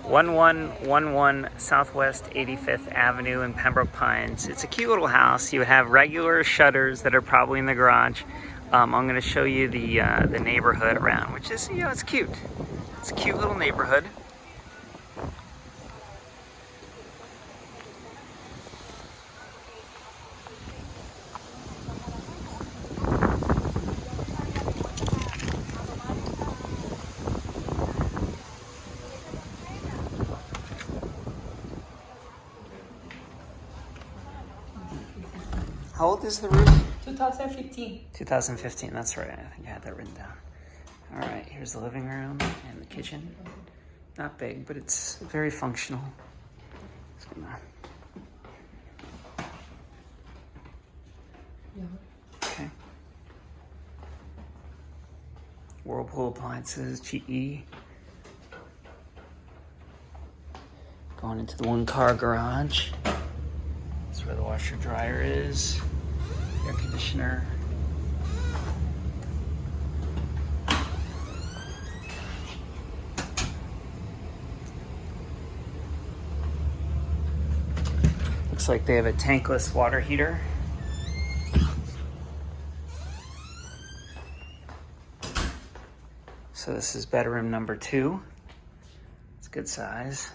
1111 Southwest 85th Avenue in Pembroke Pines. It's a cute little house. You have regular shutters that are probably in the garage. I'm going to show you the neighborhood around, which is, it's cute. It's a cute little neighborhood. How old is the roof? 2015. 2015, that's right. I think I had that written down. All right, here's the living room and the kitchen. Not big, but it's very functional. Just gonna... Okay. Whirlpool appliances, GE. Going into the one-car garage. That's where the washer dryer is. Air conditioner. Looks like they have a tankless water heater. So this is bedroom number 2. It's a good size.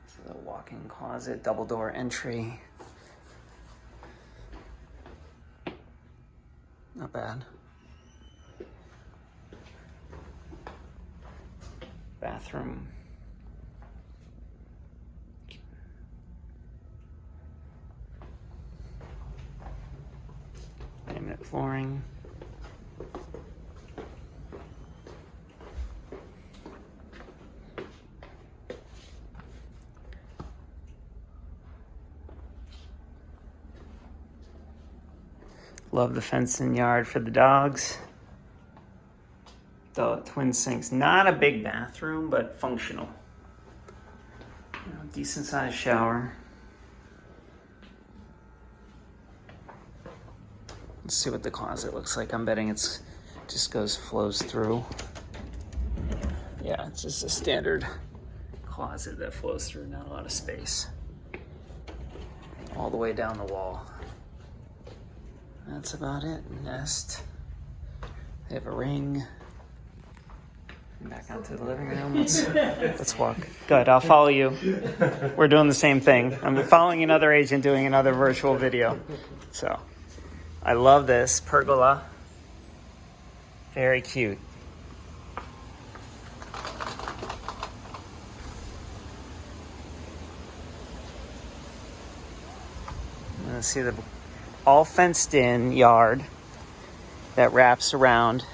So the walk-in closet, double door entry. Not bad. Bathroom. Laminate flooring. Love the fenced in yard for the dogs. The twin sinks. Not a big bathroom, but functional. Decent sized shower. Let's see what the closet looks like. I'm betting it's just flows through. Yeah, it's just a standard closet that flows through. Not a lot of space. All the way down the wall. That's about it. Nest. They have a ring. Back onto the living room. Let's walk. Good, I'll follow you. We're doing the same thing. I'm following another agent doing another virtual video. So, I love this pergola. Very cute. I'm gonna see the all fenced in yard that wraps around